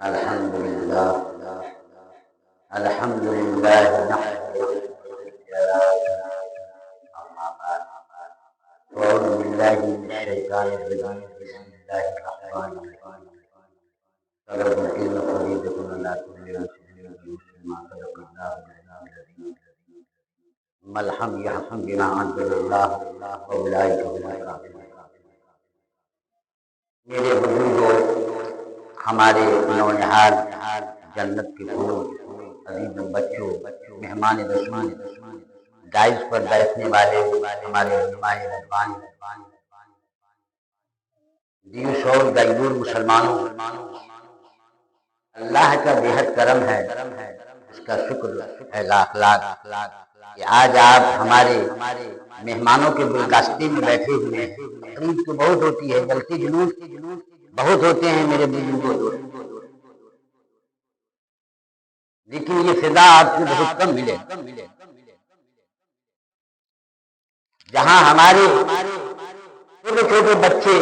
الحمد لله الحمد لله نحمده أما بعد أعوذ بالله من الشيطان الرجيم بسم الله الرحمن الرحيم طلب العلم فريضة لا تضيع ما خلق الله الذين ملحم يحكم بما أنزل الله وأولئك هم الكافرون. میرے بزرگوں، ہمارے نونہال جنت کے پھول، عزیز بچوں، مہمان رسول، دائز پر بیٹھنے والے ہمارے علماء ربانی، دیوس اور غیور مسلمانوں، اللہ کا بےحد کرم ہے، اس کا شکر ہے لاکھ لاکھ کہ آج آپ ہمارے مہمانوں کے گلدستے میں بیٹھے ہوئے ہیں. تقریب تو بہت ہوتی ہے، بلکہ جلوس بہت ہوتے ہیں میرے بزرگوں، لیکن یہ فضا آپ کو بہت کم ملے. جہاں ہمارے چھوٹے چھوٹے بچے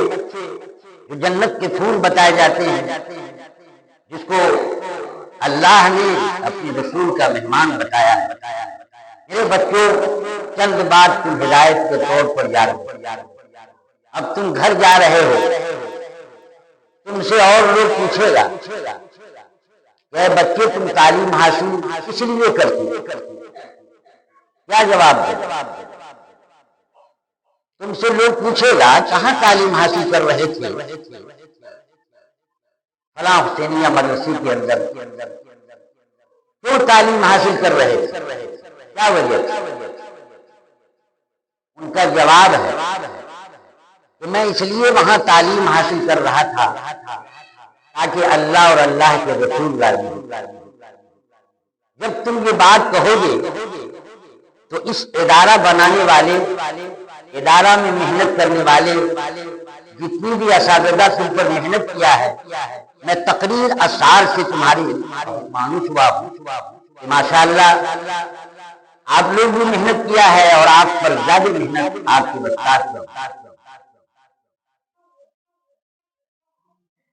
جو جنت کے پھول بتائے جاتے ہیں، جس کو اللہ نے اپنے رسول کا مہمان بتایا ہے. میرے بچوں، چند بات تم ہدایت کے طور پر یاد رکھو. اب تم گھر جا رہے ہو، تم سے اور لوگ پوچھے گا کہ بچے تم تعلیم حاصل کس لیے کرتے ہو؟ کیا جواب دے؟ تم سے لوگ پوچھے گا کہاں تعلیم حاصل کر رہے تھے؟ فلاں حسینیہ مدرسے کے اندر. کیوں تعلیم حاصل کر رہے تھے؟ کیا وجہ تھی؟ ان کا جواب ہے کہ میں اس لیے وہاں تعلیم حاصل کر رہا تھا تاکہ اللہ اور اللہ کے رسول راضی ہو. جب تم یہ بات کہو گے تو اس ادارہ بنانے والے، ادارہ میں محنت کرنے والے، جتنی بھی اساتذہ تم پر محنت کیا ہے، میں تقریر اشعار سے تمہاری مانوس ہوا ہوں کہ ماشاءاللہ آپ لوگ بھی محنت کیا ہے اور آپ پر زیادہ محنت آپ کی بستار پر.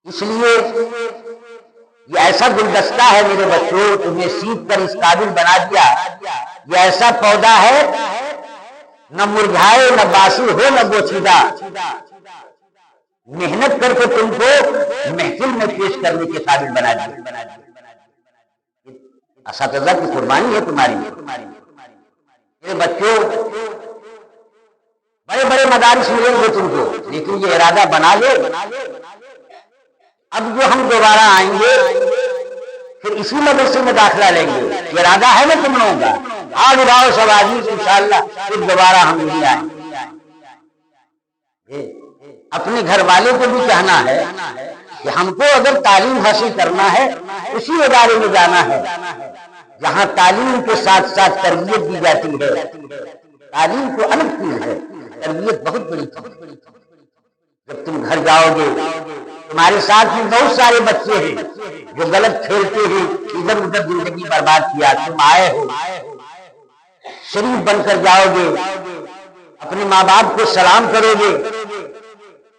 اس لیے یہ ایسا گلدستہ ہے میرے بچوں، تمہیں سیکھ کر اس قابل بنا دیا. یہ ایسا پودا ہے، نہ مرجھائے، نہ باسی ہو، نہ بوچھیدہ. محنت کر کے تم کو محفل میں پیش کرنے کے قابل بنا دیا. اساتذہ کی قربانی ہے تمہاری. میرے بچوں، بڑے بڑے مدارس ملیں گے تم کو، لیکن یہ ارادہ بنا لو اب جو ہم دوبارہ آئیں گے پھر اسی مدرسے میں داخلہ لیں گے. یہ ارادہ ہے نا تم لوگوں کا؟ آج اڑاؤ سب آدمی انشاءاللہ پھر دوبارہ ہم نہیں آئیں گے. اپنے گھر والے کو بھی کہنا ہے کہ ہم کو اگر تعلیم حاصل کرنا ہے اسی ادارے میں جانا ہے جہاں تعلیم کے ساتھ ساتھ تربیت دی جاتی ہے. تعلیم تو الگ چیز ہے، تربیت بہت بڑی چیز ہے. جب تم گھر جاؤ گے، تمہارے ساتھ میں بہت سارے بچے ہیں جو غلط کھیلتے ہیں، ادھر ادھر زندگی برباد کیا. تم آئے ہو، شریف بن کر جاؤ گے، اپنے ماں باپ کو سلام کرو گے.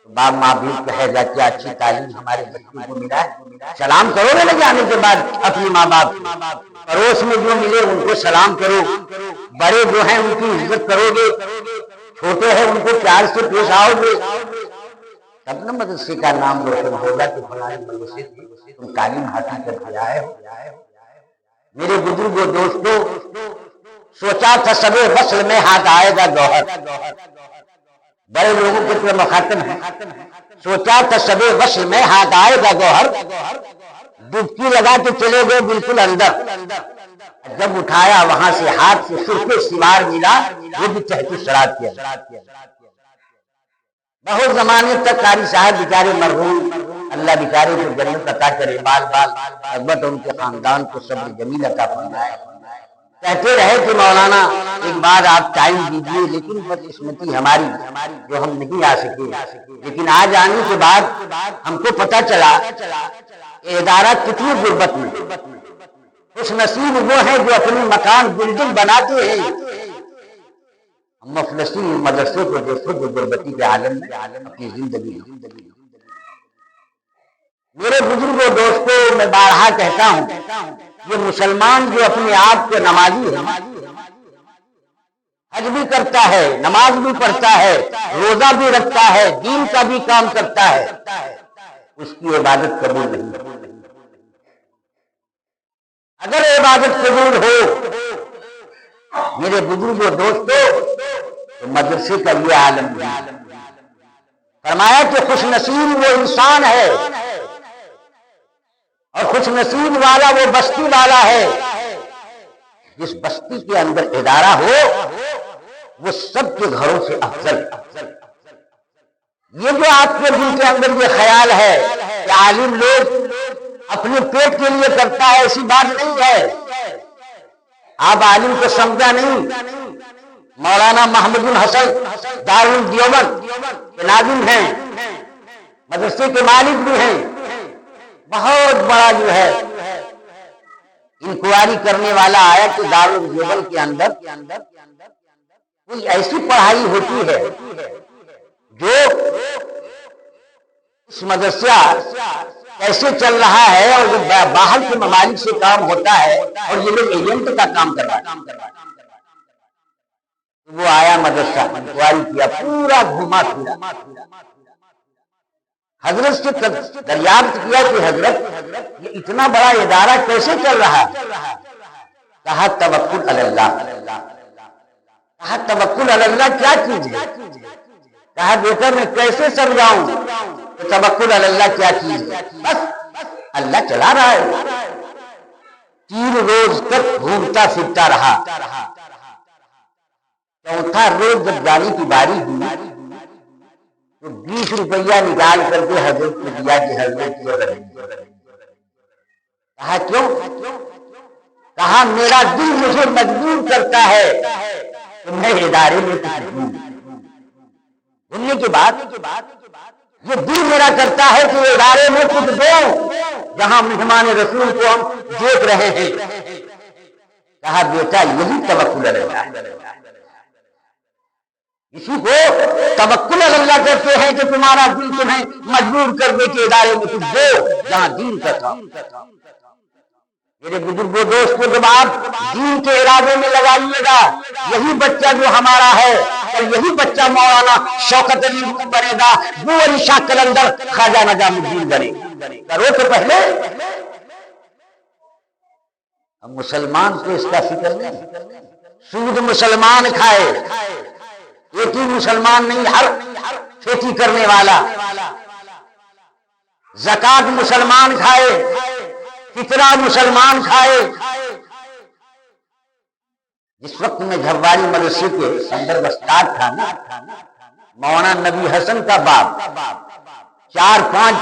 باپ ماں بھی کہے گا کہ اچھی تعلیم ہمارے بچوں کو ملا ہے. سلام کرو گے نا جانے کے بعد اپنے ماں باپ. پڑوس میں جو ملے ان کو سلام کرو، بڑے جو ہیں ان کی عزت کرو گے، چھوٹے ہیں ان کو پیار سے پیش آؤ گے. تب نہ مدرسے کا نام روشن ہوگا کہ فلاں مدرسے تم تعلیم حاصل کر کے آئے ہو. میرے بزرگوں، دوستوں، سوچا تھا سب وصل میں ہاتھ آئے گا گوہر. بڑے لوگوں کے تو مخاطب ہیں. سوچا تھا سب وصل میں ہاتھ آئے گا گوہر، ڈبکی لگا کے چلے گئے بالکل اندر. جب اٹھایا وہاں سے ہاتھ سے سرخ سوار ملا، وہ بھی تحت سرات کیا. بہت زمانے تک قاری صاحب بیچارے مرحوم، اللہ بیچارے کو جنت عطا کرے، بال بال البتہ ان کے خاندان کو صبر جمیل عطا فرمائے. کہتے رہے کہ مولانا ایک بار آپ ٹائم دیجیے، لیکن بدقسمتی ہماری جو ہم نہیں آ سکے. لیکن آج آنے کے بعد ہم کو پتہ چلا کہ ادارہ کتنی غربت میں. خوش نصیب وہ ہیں جو اپنے مکان بلڈنگ بناتے ہیں. ہم مفلسی مدرسے کو دیکھو جو غربتی کے عالم میں اپنی زندگی. میرے بزرگوں دوستوں، میں بارہا کہتا ہوں، یہ مسلمان جو اپنے آپ کو نمازی ہے، حج بھی کرتا ہے، نماز بھی پڑھتا ہے، روزہ بھی رکھتا ہے، دین کا بھی کام کرتا ہے، اس کی عبادت قبول نہیں۔ اگر عبادت قبول ہو میرے بزرگوں دوستوں تو مدرسے کا یہ عالم نہیں۔ فرمایا کہ خوش نصیب وہ انسان ہے اور خوش نصیب والا وہ بستی والا ہے جس بستی کے اندر ادارہ ہو وہ سب کے گھروں سے افضل۔ یہ جو آپ کے دل کے اندر یہ خیال ہے کہ عالم لوگ اپنے پیٹ کے لیے کرتا ہے، ایسی بات نہیں ہے۔ آپ عالم کو سمجھا نہیں۔ مولانا محمد الحسن دارالدیوبند کے ناظم ہیں، مدرسے کے مالک بھی ہیں، بہت بڑا جو ہے انکوائری کرنے والا آیا کہ دارالدیوبند کے اندر کوئی ایسی پڑھائی ہوتی ہے جو اس مدرسہ کیسے چل رہا ہے اور باہر کے ممالک سے کام ہوتا ہے اور یہ لوگ ایجنٹ کا کام کر رہا ہے۔ وہ آیا مدرسہ، انکوائری کیا، پورا گھوما پھرا، حضرت سے دریافت کیا کہ حضرت یہ اتنا بڑا ادارہ کیسے چل رہا ہے؟ کہا توکل علی اللہ۔ کہا توکل علی اللہ کیا چیز ہے؟ کہا بیٹا میں کیسے سمجھاؤں کہ توکل علی اللہ کیا چیز ہے؟ بس اللہ چلا رہا ہے۔ 3 روز تک گھومتا پھرتا رہا، چوتھا روز جب جانے کی باری ہوئی تو 20 روپیہ نکال کر کے حضرت کو دیا کہ حضرت کو کہا کیوں؟ کہا میرا دل مجھے مجبور کرتا ہے کہ میں ادارے میں گھومنے کے بعد یہ دل میرا کرتا ہے کہ ادارے میں کچھ دو جہاں مہمان رسول کو ہم دیکھ رہے ہیں۔ کہا بیٹا یہی توکل علی اللہ، اسی کو توکل علی اللہ کہتے ہیں کہ تمہارا دل تمہیں مجبور کر دے کہ ادارے میں کچھ دو جہاں دین کا کام۔ میرے بزرگوں دوستوں، جب آپ دین کے ارادے میں لگائیے گا یہی بچہ جو ہمارا ہے اور یہی بچہ مولانا شوکت علی بنے گا، وہ علی شاہ قلندر خواجہ نظام الدین بنے گا۔ کرو تو پہلے ہم مسلمان کو اس کا فکر نہیں۔ سود مسلمان کھائے، ایک ہی مسلمان نہیں، ہر کھیتی کرنے والا۔ زکات مسلمان کھائے، فطرہ مسلمان کھائے۔ جس وقت میں جھباری مدرسے کے اندر استاد تھا نا، مولانا نبی حسن کا باپ 4-5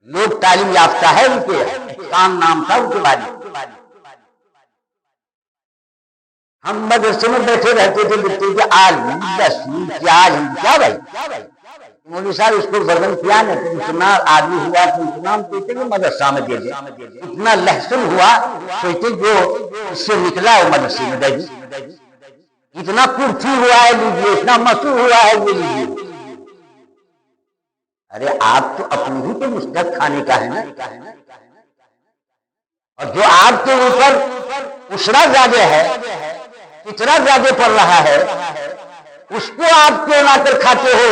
لوگ تعلیم یافتہ ہے، ان کے کام نام تھا ان کے بارے۔ ہم مدرسے میں بیٹھے رہتے تھے، بلتے کہ آج کیا بھائی مولوی صاحب اس کو وزن کیا نہ کہ اتنا آدمی ہوا کہ اتنا ہم کہتے کہ مدرسہ میں دے دیں، اتنا لہسن ہوا کہتے جو اس سے نکلا وہ مدرسے میں دے دیں، اتنا کرچی ہوا ہے لیجیے، اتنا مسو ہوا ہے وہ لیجیے۔ ارے آپ تو اپنی ہی تو مستحق کھانے کا ہے نا، اور جو آپ کے اوپر اسرا زیادہ ہے، اتنا زیادہ پڑ رہا ہے، اس کو آپ کیوں نہ کر کھاتے ہو؟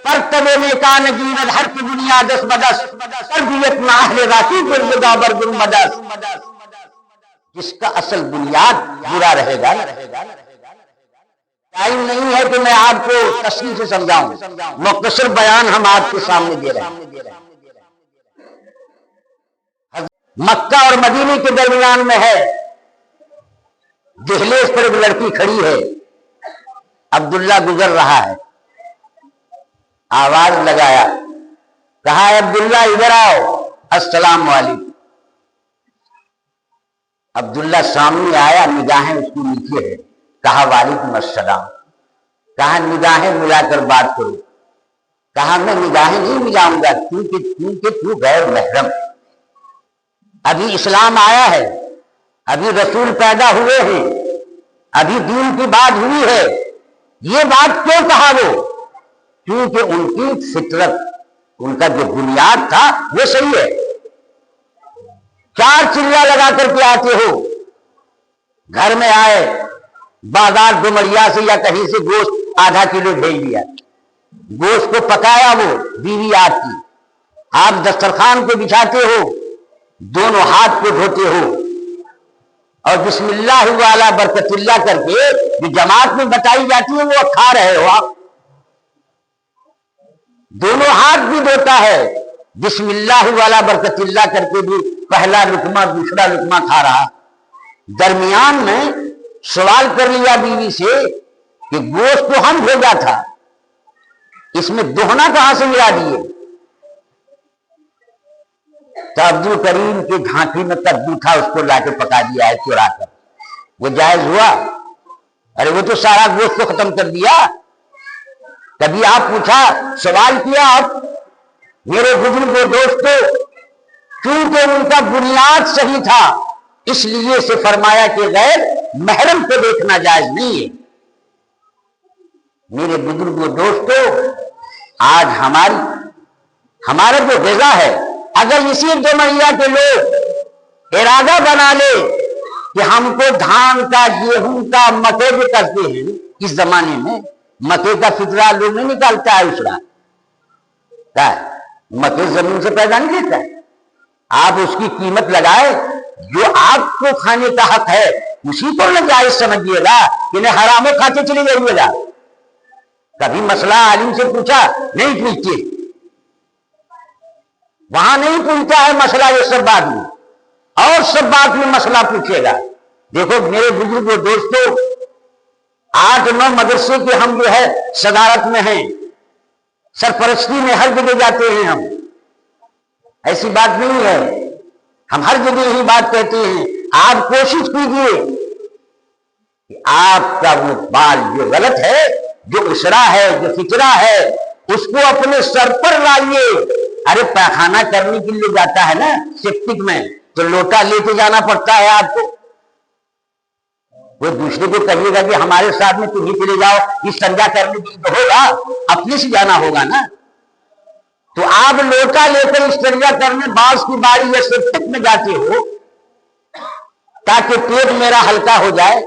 پرتبے میں کانگی ہر کی دنیا دس بدس تربیت نہ اہل راکی برگا برگر مدس۔ جس کا اصل بنیاد برا رہے گا۔ ٹائم نہیں ہے کہ میں آپ کو تشریح سے سمجھاؤں، مختصر بیان ہم آپ کے سامنے دے رہے ہیں۔ مکہ اور مدینے کے درمیان میں ہے، دہلیز پر ایک لڑکی کھڑی ہے، عبداللہ گزر رہا ہے، آواز لگایا، کہا عبداللہ ادھر آؤ، السلام علیکم۔ عبداللہ سامنے آیا، نگاہیں اس کی نیچے ہے، کہا وعلیکم السلام۔ کہا نگاہیں ملا کر بات کرو۔ کہا میں نگاہیں نہیں ملاؤں گا کیونکہ تو غیر محرم، ابھی اسلام آیا ہے، ابھی رسول پیدا ہوئے ہیں، ابھی دین کی بات ہوئی ہے۔ یہ بات کیوں کہا وہ؟ کیونکہ ان کی فطرت ان کا جو بنیاد تھا وہ صحیح ہے. 4 چلا لگا کر کے آتے ہو, گھر میں آئے, بازار ڈومریا سے یا کہیں سے گوشت آدھا کلو بھیج دیا, گوشت کو پکایا, وہ بیوی آپ کی, آپ دسترخوان کو بچھاتے ہو, دونوں ہاتھ کو دھوتے ہو, اور بسم اللہ والا برکت اللہ کر کے جو جماعت میں بتائی جاتی ہے وہ کھا رہے ہو آپ. دونوں ہاتھ بھی دھوتا ہے, بسم اللہ والا برکت اللہ کر کے بھی پہلا لقمہ دوسرا لقمہ کھا رہا. درمیان میں سوال کر لیا بیوی سے کہ گوشت تو ہم بھیجا تھا, اس میں دوہنا کہاں سے ملا دیے؟ تو عبد الکریم کے گھانٹی میں کدو تھا, اس کو لا کے پکا دیا ہے چورا کر. وہ جائز ہوا؟ ارے وہ تو سارا گوشت کو ختم کر دیا. کبھی آپ پوچھا, سوال کیا آپ میرے بزرگ دوستو, کیونکہ ان کا بنیاد صحیح تھا اس لیے سے فرمایا کہ غیر محرم کو دیکھنا جائز نہیں ہے. میرے بزرگ دوستو, آج ہمارا جو غذا ہے, اگر اسی ڈومریا کے لوگ ارادہ بنا لے کہ ہم کو دھان کا, گیہوں کا, مکے جو کرتے ہیں اس زمانے میں, مکے کا فطرہ لوگ نہیں نکالتا ہے, اسرا کیا ہے, مکے زمین سے پیدا نہیں دیتا ہے. آپ اس کی قیمت لگائے, جو آپ کو کھانے کا حق ہے اسی کو نہ جائز سمجھیے گا کہ نہیں حراموں کھاتے چلے جائیے گا. کبھی مسئلہ عالم سے پوچھا نہیں پوچھتے, وہاں نہیں پوچھتا ہے مسئلہ, یہ سب بات میں اور سب بات میں مسئلہ پوچھے گا. دیکھو میرے بزرگ دوستو, 8-9 مدرسے کے ہم جو ہے صدارت میں ہیں, سرپرستی میں ہر جگہ جاتے ہیں ہم. ایسی بات نہیں ہے, ہم ہر جگہ یہی بات کہتے ہیں. آپ کوشش کیجیے کہ آپ کا وہ بال جو غلط ہے, جو اسرا ہے, جو فطرہ ہے, اس کو اپنے سر پر لائیے. ارے پیخانہ کرنے کے لیے جاتا ہے نا سیپٹک میں, تو لوٹا لے کے جانا پڑتا ہے آپ کو. کوئی دوسرے کو کہیے گا کہ ہمارے ساتھ میں تم ہی چلے جاؤ, استنجا کرنے کے لیے تو ہوگا, اپنے سے جانا ہوگا نا. تو آپ لوٹا لے کر استنجا کرنے باز کی باری یا سیپٹک میں جاتے ہو تاکہ پیٹ میرا ہلکا ہو جائے.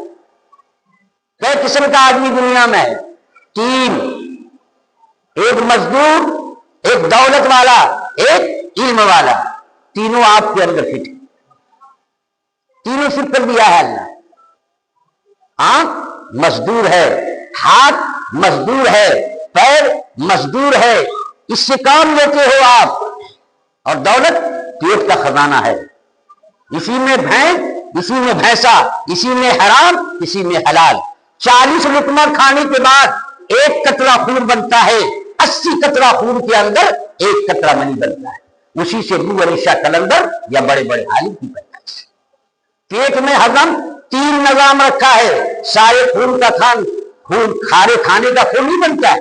کئی قسم کا آدمی دنیا میں ہے, 3, ایک مزدور, ایک دولت والا, ایک علم والا, تینوں آپ کے اندر فٹ ہے. تینوں فٹ کر دیا ہے اللہ. آنکھ مزدور ہے, ہاتھ مزدور ہے, پیر مزدور ہے, اس سے کام لیتے ہو آپ. اور دولت پیٹ کا خزانہ ہے, اسی میں بھینس, اسی میں بھینسا, اسی میں حرام, اسی میں حلال. 40 لقمہ کھانے کے بعد 1 قطرہ خون بنتا ہے, 80 قطرہ خون کے اندر 1 قطرہ منی بنتا ہے. اسی سے بو ریشا کلندر یا بڑے بڑے عالم کی پیدائش. پیٹ میں ہضم 3 نظام رکھا ہے. سارے خون کا خون کھارے کھانے کا خون نہیں بنتا ہے.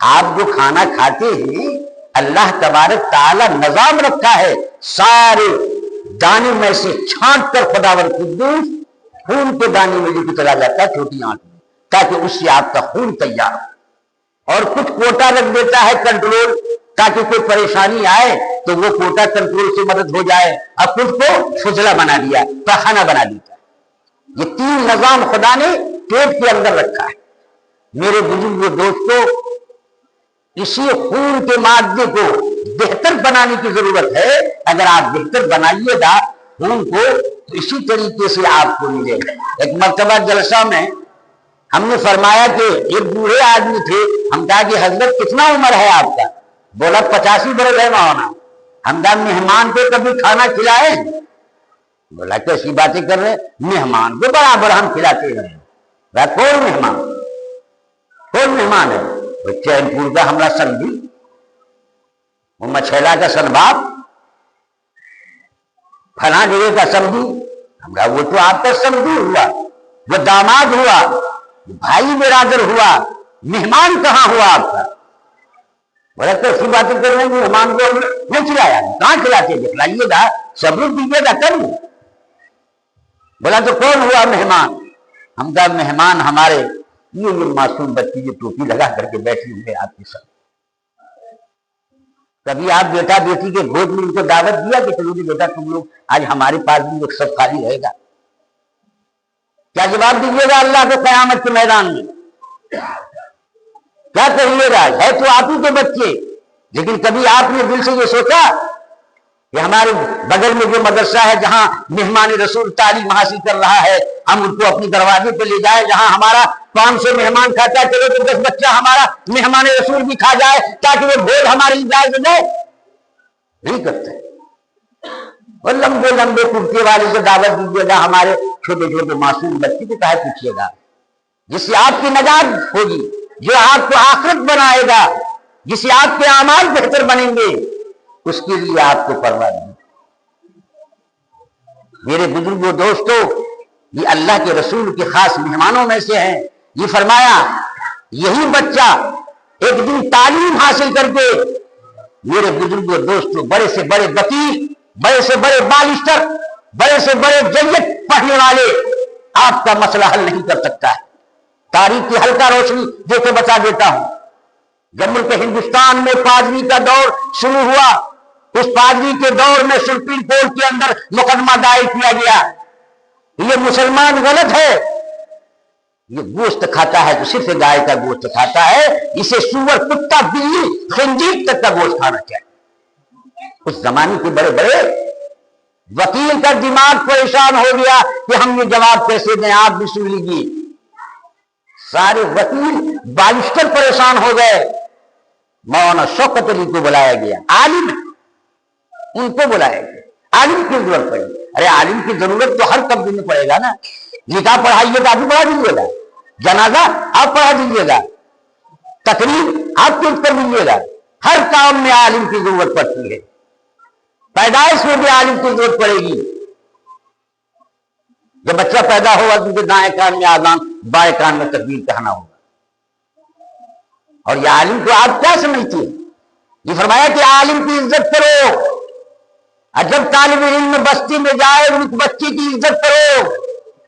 آپ جو کھانا کھاتے ہیں اللہ تبارک تعالی نظام رکھا ہے, سارے دانے میں سے چھانٹ کر خداوند قدوس خون کے دانے میں لے کے چلا جاتا ہے چھوٹی آنکھ میں, تاکہ اس سے آپ کا خون تیار ہو. اور کچھ کوٹا رکھ دیتا ہے کنٹرول, تاکہ کوئی پریشانی آئے تو وہ کوٹا کنٹرول سے مدد ہو جائے. اب کچھ کو فضلہ بنا دیا, پخانہ بنا دیتا ہے. یہ 3 نظام خدا نے پیٹ کے اندر رکھا ہے. میرے بزرگ دوستو, اسی خون کے مادے کو بہتر بنانے کی ضرورت ہے. اگر آپ بہتر بنائیے گا خون کو تو اسی طریقے سے آپ کو ملے گا. ایک مرتبہ جلسہ میں ہم نے فرمایا کہ ایک بوڑھے آدمی تھے, ہم کہا کہ حضرت کتنا عمر ہے آپ کا؟ بولا 85 برس ہے مولانا. ہم کہا مہمان کو کبھی کھانا کھلائے؟ بولا کیسی باتیں کر رہے, مہمان کو برابر ہم کھلاتے ہیں. کون مہمان ہے؟ وہ چین پور کا ہمارا سمجھی, وہ مچھیلا کا سنباب, فلاں جگہ کا سمجھی. ہم کہا وہ تو آپ کا سمجھی ہوا, وہ داماد ہوا, بھائی برادر ہوا, مہمان کہاں ہوا آپ کا؟ بولا کیسی باتیں کر رہے ہیں, مہمان کو نہیں کھلایا. کہاں کھلاتے, دکھلائیے گا, ثبوت دیجیے گا تب. بولا تو کون ہوا مہمان؟ ہم کہا مہمان ہمارے یہ معصوم بچی جو ٹوپی لگا کر کے بیٹھی ہوئے آپ کے ساتھ. کبھی آپ بیٹا بیٹی کے گود میں ان کو دعوت دیا کہ چلو بیٹا تم لوگ آج ہمارے پاس بھی ایک سب خالی رہے گا؟ کیا جواب دیجیے گا اللہ کے قیامت کے میدان میں؟ کیا کہیے گا؟ ہے تو آپ ہی کے بچے، لیکن کبھی آپ نے دل سے یہ سوچا کہ ہمارے بغل میں جو مدرسہ ہے جہاں مہمان رسول تعلیم حاصل کر رہا ہے، ہم ان کو اپنے دروازے پہ لے جائیں، جہاں ہمارا 500 مہمان کھاتا ہے چلو تو 10 بچہ ہمارا مہمان رسول بھی کھا جائے تاکہ وہ بھوج ہماری اجازت دے؟ نہیں کرتے۔ اور لمبے لمبے کرتے والے کو دعوت دیجیے گا، ہمارے چھوٹے چھوٹے معصوم بچے کو کہا پوچھیے گا، جس سے آپ کی نجات ہوگی، جو آپ کو آخرت بنائے گا، جس سے آپ کے اعمال بہتر بنیں گے، اس کے لیے آپ کو پرواہ نہیں۔ میرے بزرگوں دوستو، یہ اللہ کے رسول کے خاص مہمانوں میں سے ہیں۔ یہ فرمایا یہی بچہ ایک دن تعلیم حاصل کر کے، میرے بزرگوں دوستو، بڑے سے بڑے وکیل، بڑے سے بڑے بالسٹر، بڑے سے بڑے جج پڑھنے والے آپ کا مسئلہ حل نہیں کر سکتا ہے۔ تاریخ کی ہلکا روشنی دے کے بتا دیتا ہوں، جب ملک ہندوستان میں پادری کا دور شروع ہوا، اس پادری کے دور میں سپریم کورٹ کے اندر مقدمہ دائر کیا گیا، یہ مسلمان غلط ہے، یہ گوشت کھاتا ہے تو صرف گائے کا گوشت کھاتا ہے، اسے سور، کتا، بلی، خنزیر تک کا گوشت کھانا چاہیے۔ اس زمانے کے بڑے بڑے وکیل کا دماغ پریشان ہو گیا کہ ہم یہ جواب کیسے دیں، آپ بھی سن لیجیے۔ سارے وکیل بالسٹر پریشان ہو گئے، مولانا شوکت علی کو بلایا گیا، عالم ان کو بلایا گیا۔ عالم کی ضرورت پڑی، ارے عالم کی ضرورت تو ہر قبضے میں پڑے گا نا، نکاح پڑھائیے تو آپ بھی پڑھا دیجیے گا، جنازہ آپ پڑھا دیجیے گا، تقریر آپ کے کر دیجیے گا، ہر کام میں عالم کی ضرورت پڑتی ہے، پیدائش میں بھی عالم کی ضرورت پڑے گی۔ جب بچہ پیدا ہوگا تو دائیں کان میں اذان، بائیں کان میں تکبیر کہنا ہوگا، اور یہ عالم کو آپ کیا سمجھتے ہیں؟ یہ فرمایا کہ عالم کی عزت کرو، اور جب طالب علم بستی میں جائے اس بچے کی عزت کرو،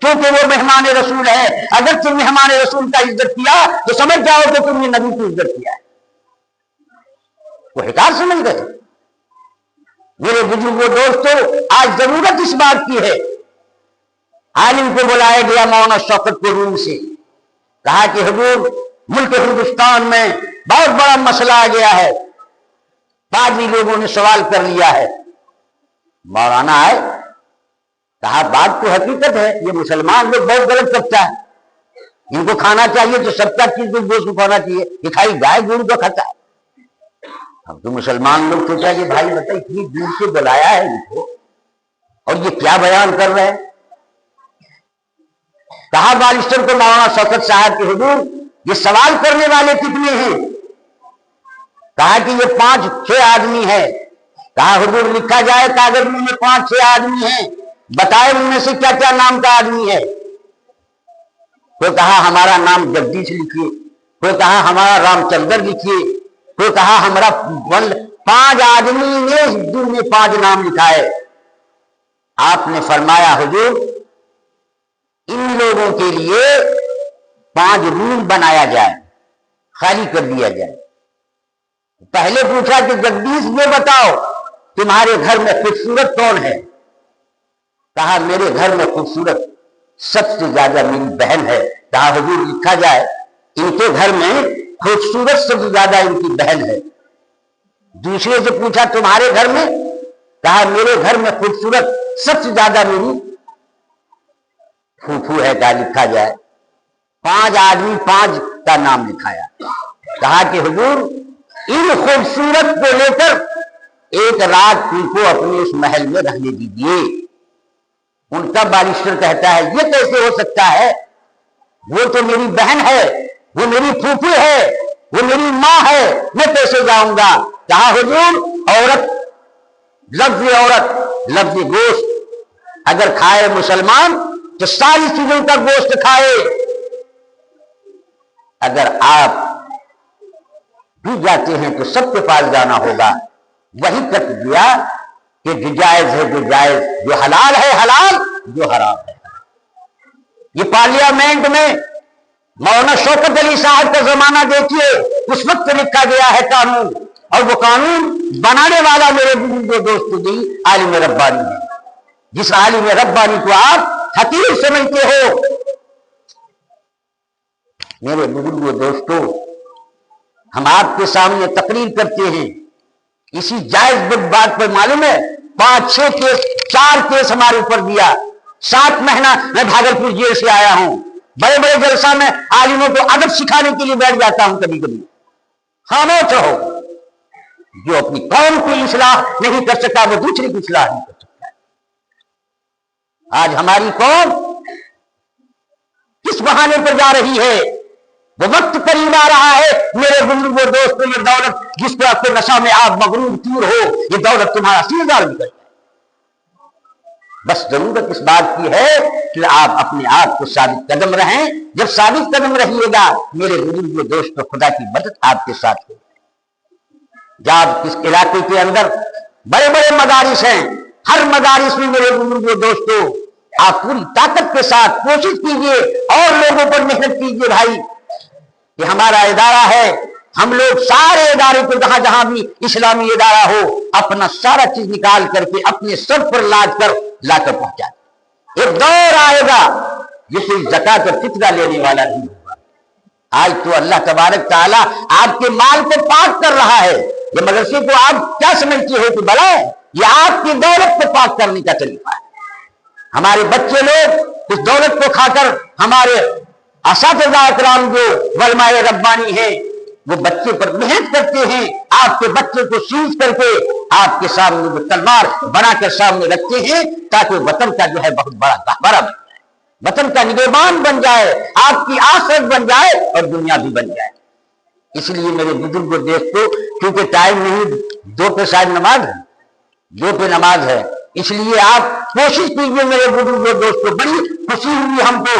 کیونکہ وہ مہمان رسول ہے۔ اگر تم مہمان رسول کا عزت کیا تو سمجھ جاؤ کہ تم نے نبی کی عزت کیا ہے، وہ حکار سمجھ گئے۔ میرے بزرگوں دوستو، آج ضرورت اس بات کی ہے۔ عالم کو بلایا گیا مولانا شوکت کو روم سے، کہا کہ حضور ملک ہندوستان میں بہت بڑا مسئلہ آ گیا ہے، پادری لوگوں نے سوال کر لیا ہے۔ مولانا آئے، کہا بات تو حقیقت ہے، یہ مسلمان لوگ بہت غلط کرتا ہے، ان کو کھانا چاہیے تو سب کا چیز گوشت کو کھانا چاہیے، یہ کھائی گائے گوڑ کو کھاتا ہے۔ اب تو مسلمان لوگ سوچا کہ بھائی بتا اتنی دور سے بلایا ہے ان کو اور یہ کیا بیان کر رہے ہیں۔ کہا بالسٹر کو مولانا شوکت صاحب کے حضور یہ سوال کرنے والے کتنے ہیں؟ کہا کہ یہ 5-6 آدمی ہے۔ کہا حضور لکھا جائے کاغذ میں 5-6 آدمی ہیں، بتائے ان میں سے کیا کیا نام کا آدمی ہے؟ کوئی کہا ہمارا نام جگدیش لکھیے، کوئی کہا ہمارا رام چندر لکھیے، کوئی کہا ہمارا 5 آدمی نے دن میں 5 نام لکھا ہے۔ آپ نے فرمایا حضور ان لوگوں کے لیے 5 روم بنایا جائے، خالی کر دیا جائے۔ پہلے پوچھا کہ جگدیش یہ بتاؤ تمہارے گھر میں خوبصورت کون ہے؟ کہا میرے گھر میں خوبصورت سب سے زیادہ میری بہن ہے۔ کہا حضور لکھا جائے ان کے گھر میں خوبصورت سب سے زیادہ ان کی بہن ہے۔ دوسرے سے پوچھا تمہارے گھر میں؟ کہا میرے گھر میں خوبصورت سب سے زیادہ میری پھوپھو ہے۔ کہا لکھا جائے۔ 5 آدمی 5 کا نام لکھایا۔ کہا کہ حضور ان خوبصورت کو لے کر ایک رات ان کو اپنے اس محل میں رہنے دیجیے۔ ان کا بالسٹر کہتا ہے یہ کیسے ہو سکتا ہے، وہ تو میری بہن ہے، وہ میری پھوپھی ہے، وہ میری ماں ہے، میں کیسے جاؤں گا؟ کہا حضور عورت، لفظ عورت، لفظ گوشت اگر کھائے مسلمان تو ساری چیزوں کا گوشت کھائے، اگر آپ بھی جاتے ہیں تو سب کے پاس جانا ہوگا۔ وہی کٹ دیا کہ جو جائز ہے جو جائز، جو حلال ہے حلال، جو حرام ہے۔ یہ پارلیمنٹ میں مولانا شوکت علی صاحب کا زمانہ دیکھیے، اس وقت لکھا گیا ہے قانون اور وہ قانون بنانے والا میرے بزرگوں دوستوں دی عالم ربانی ہے. جس عالم ربانی کو آپ حقیر سمجھتے ہو، میرے بزرگوں دوستوں، ہم آپ کے سامنے تقریر کرتے ہیں اسی جائز بات پر. معلوم ہے 5-6 کیس 4 کیس ہمارے اوپر دیا. 7 مہینہ میں بھاگلپور جیل سے آیا ہوں. بڑے بڑے جلسہ میں عالموں کو ادب سکھانے کے لیے بیٹھ جاتا ہوں. کبھی کبھی خاموش رہو. جو اپنی قوم کی اصلاح نہیں کر سکتا وہ دوسری کی اصلاح نہیں کر سکتا. آج ہماری قوم کس بہانے پر جا رہی ہے؟ وہ وقت قریب آ رہا ہے میرے بزرگوں دوستوں. یہ دولت جس پہ آپ کے نشہ میں آپ مغرور تور ہو، یہ دولت تمہارا سیدھار بھی کرے. بس ضرورت اس بات کی ہے کہ آپ اپنے آپ کو ثابت قدم رہیں. جب ثابت قدم رہیے گا میرے بزرگوں دوستوں، خدا کی مدد آپ کے ساتھ ہوگی. جب اس علاقے کے اندر بڑے بڑے مدارس ہیں، ہر مدارس میں میرے بزرگوں دوستوں آپ پوری طاقت کے ساتھ کوشش کیجیے اور لوگوں پر محنت کیجیے بھائی. یہ ہمارا ادارہ ہے. ہم لوگ سارے ادارے کو جہاں جہاں بھی اسلامی ادارہ ہو اپنا سارا چیز نکال کر کے اپنے سر پر لا کر پہنچا. ایک دور آئے گا جسے زکات اور فطرہ لینے والا نہیں ہوگا. آج تو اللہ تبارک تعالیٰ آپ کے مال کو پاک کر رہا ہے. یہ مدرسے کو آپ کیا سمجھتے ہو کہ بلا ہے؟ یہ آپ کی دولت کو پاک کرنے کا طریقہ ہے. ہمارے بچے لوگ اس دولت کو کھا کر، ہمارے اساتذہ اکرام جو علماء ربانی ہیں وہ بچے پر محنت کرتے ہیں. آپ کے بچے کو سیز کر کے آپ کے سامنے وہ تلوار بنا کر سامنے رکھتے ہیں تاکہ وطن کا جو ہے بہت بڑا گہوارہ بن جائے، وطن کا نگہبان بن جائے، آپ کی آخرت بن جائے اور دنیا بھی بن جائے. اس لیے میرے بزرگوں دوستوں، کیونکہ ٹائم نہیں، 2 پہ شاید نماز ہے، 2 پہ نماز ہے، اس لیے آپ کوشش کیجیے میرے بزرگوں دوستوں. بڑی خوشی ہوئی ہم کو،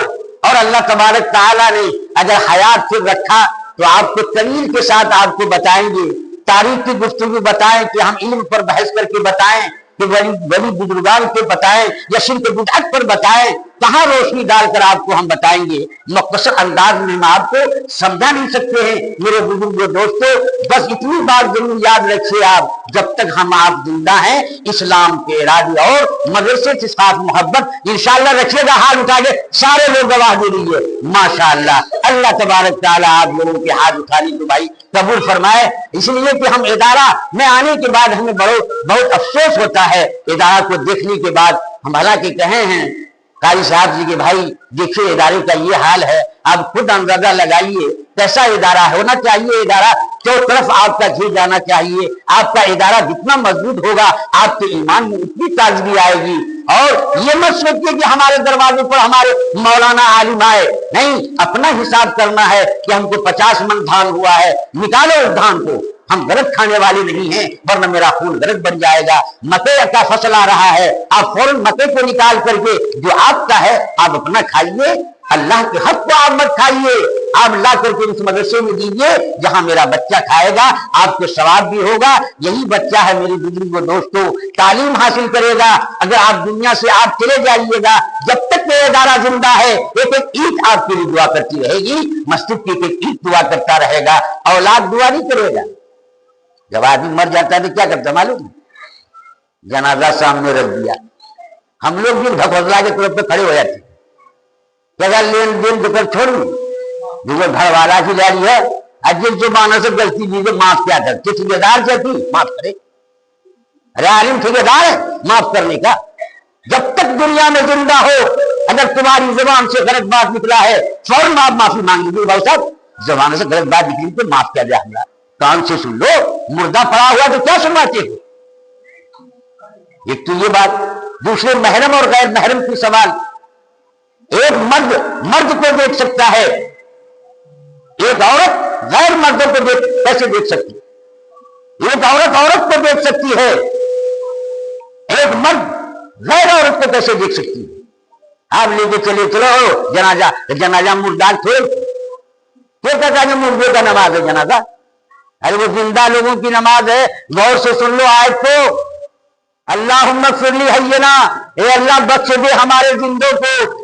اور اللہ تبارک تعالیٰ نے اگر حیات سے رکھا تو آپ کو طویل کے ساتھ آپ کو بتائیں گے، تاریخ کی گفتگو بتائیں کہ ہم علم پر بحث کر کے بتائیں کہ بڑی بزرگان کے بتائیں یا شرک بدعت پر بتائیں. کہاں روشنی ڈال کر آپ کو ہم بتائیں گے؟ مختصر انداز میں ہم آپ کو سمجھا نہیں سکتے ہیں میرے بزرگوں دوستوں. بس اتنی بات ضرور یاد رکھیے، آپ جب تک ہم آپ زندہ ہیں اسلام کے ارادے اور مدرسے کے ساتھ محبت انشاءاللہ رکھیے گا. ہاتھ اٹھا کے سارے لوگ گواہ دے دیجیے ماشاءاللہ. اللہ تبارک تعالیٰ آپ لوگوں کے ہاتھ اٹھانے کو بھائی قبول فرمائے. اس لیے کہ ہم ادارہ میں آنے کے بعد ہمیں بہت افسوس ہوتا ہے. ادارہ کو دیکھنے کے بعد ہم حالانکہ کہے ہیں قاری صاحب جی کے بھائی دیکھیے ادارے کا یہ حال ہے، آپ خود اندازہ لگائیے کیسا ادارہ ہونا چاہیے. ادارہ کیوں طرف آپ کا گھر جانا چاہیے. آپ کا ادارہ جتنا مضبوط ہوگا آپ کے ایمان میں اتنی تازگی آئے گی. اور یہ مت سوچیے کہ ہمارے دروازے پر ہمارے مولانا عالم آئے، نہیں، اپنا حساب کرنا ہے کہ ہم کو 50 من دھان ہوا ہے، نکالو اس دھان کو. ہم غلط کھانے والے نہیں ہیں ورنہ میرا خون غلط بن جائے گا. مکے کا فصل آ رہا ہے، آپ فوراً مکے کو نکال کر کے جو آپ کا ہے آپ اپنا کھائیے. اللہ کے حق کو آپ مت کھائیے، آپ لا کر کے اس مدرسے میں دیجیے جہاں میرا بچہ کھائے گا آپ کو ثواب بھی ہوگا. یہی بچہ ہے میرے بزرگوں دوستوں، تعلیم حاصل کرے گا. اگر آپ دنیا سے آپ چلے جائیے گا، جب تک یہ ادارہ زندہ ہے ایک اینٹ آپ کے لیے دعا کرتی رہے گی، مسجد کی ایک اینٹ دعا کرتا رہے گا، اولاد دعا نہیں کرے گا. جب آدمی مر جاتا ہے تو کیا کرتا معلوم؟ جنازہ سامنے رکھ دیا. ہم لوگ بھی بھگوزلا کے طرف پہ کھڑے ہو جاتے ہیں، لین دین تو کر چھوڑی جو گھر والا کی لاری ہے. جس زبانوں سے غلطی دیجیے معاف کیا کرتے، ٹھیکیدار کہتی معاف کرے. ارے عالم ٹھیکیدار ہے معاف کرنے کا. جب تک دنیا میں زندہ ہو اگر تمہاری زبان سے غلط بات نکلا ہے فوراً آپ معافی مانگ لیجیے. بھائی صاحب زبان سے غلط بات نکلی تو معاف کیا جائے. ہمارا کان سے سن لو، مردہ پڑا ہوا تو کیا سنواتے ہو؟ ایک تو یہ بات. دوسرے محرم اور غیر محرم کی سوال. ایک مرد کو دیکھ سکتا ہے، ایک عورت غیر مردوں کو کیسے دیکھ سکتی ہے؟ ایک عورت کو دیکھ سکتی ہے، ایک مرد غیر عورت کو کیسے دیکھ سکتی ہے؟ آپ لے کے چلو جنازہ مردار تھوڑے کیا کہتا ہے مردے کا نماز ہے جنازہ. ارے وہ زندہ لوگوں کی نماز ہے. غور سے سن لو آیت کو. اللہم اغفر لی حینا، اے اللہ بخش دے ہمارے زندوں کو.